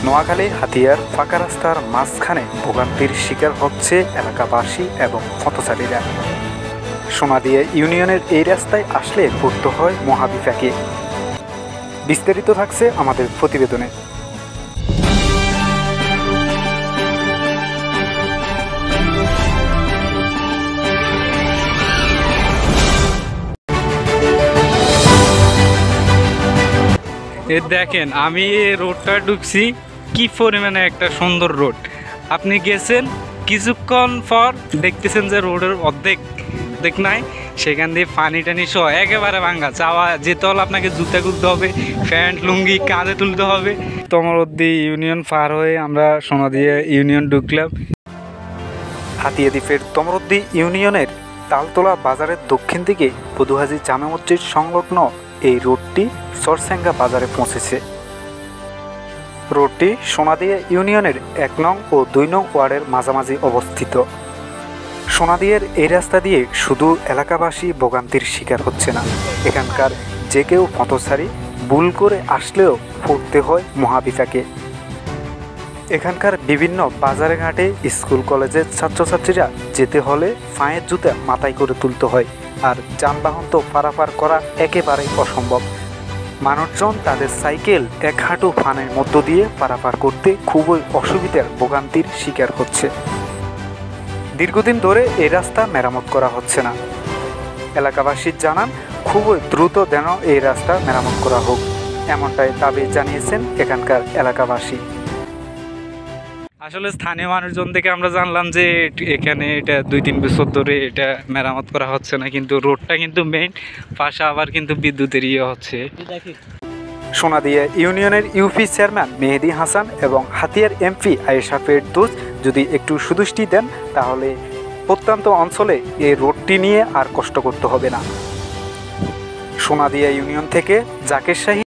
নোয়াখালী হাতিয়ার ফাঁকা রাস্তার মাঝখানে ভোগান্তির শিকার হচ্ছে এলাকাবাসী এবং পথচারীরা। সোনাদিয়া ইউনিয়নের এই রাস্তায় আসলে পড়তে হয় মহাবিপাকে। বিস্তারিত থাকছে আমাদের প্রতিবেদনে। দেখেন, আমি এই রোডটা ঢুকছি, কি পরিমাণে একটা সুন্দর রোড। আপনি গেছেন কিছুক্ষণ পর দেখতেছেন যে রোডের অর্ধেক নাই, সেখান দিয়ে পানি টানি সহ একেবারে ভাঙ্গা। চাওয়া যেতে হলে আপনাকে জুতা খুলতে হবে, প্যান্ট লুঙ্গি কাঁধে তুলতে হবে। তমরদ্দি ইউনিয়ন পার হয়ে আমরা সোনাদিয়া ইউনিয়ন ঢুকলাম। হাতিয়া দ্বীপের তমরদ্দি ইউনিয়নের তালতলা বাজারের দক্ষিণ দিকে বধুহাজি জামে মসজিদ সংলগ্ন এই রোডটি চরসেঙ্গা বাজারে পৌঁছেছে। রোডটি সোনাদিয়া ইউনিয়নের 1 নং ও 2 নং ওয়ার্ডের মাঝামাঝি অবস্থিত। সোনাদিয়ার এই রাস্তা দিয়ে শুধু এলাকাবাসী ভোগান্তির শিকার হচ্ছে না, এখানকার যে কেউ পথচারী ভুল করে আসলেও পড়তে হয় মহাবিপাকে। এখানকার বিভিন্ন বাজারে ঘাটে স্কুল কলেজের ছাত্রছাত্রীরা যেতে হলে পায়ের জুতা মাথায় করে তুলতে হয়, আর যানবাহন তো পারাপার করা একেবারেই অসম্ভব। মানুষজন তাদের সাইকেল 1 হাঁটু ফানের মধ্য দিয়ে পারাপার করতে খুবই অসুবিধার ভোগান্তির শিকার হচ্ছে। দীর্ঘদিন ধরে এই রাস্তা মেরামত করা হচ্ছে না। এলাকাবাসী জানান খুবই দ্রুত যেন এই রাস্তা মেরামত করা হোক, এমনটাই দাবি জানিয়েছেন এখানকার এলাকাবাসী। আসলে স্থানীয় মানুষজন থেকে আমরা জানলাম যে এখানে এটা 2-3 বছর ধরে এটা মেরামত করা হচ্ছে না, কিন্তু রোডটা কিন্তু মেইন, পাশে আবার কিন্তু বিদ্যুতের হচ্ছে। সোনাদিয়া ইউনিয়নের ইউপি চেয়ারম্যান মেহেদি হাসান এবং হাতিয়ার এমপি আয়েশা ফেরদৌস যদি একটু সুদৃষ্টি দেন তাহলে প্রত্যন্ত অঞ্চলে এই রোডটি নিয়ে আর কষ্ট করতে হবে না। সোনাদিয়া ইউনিয়ন থেকে জাকের শাহী।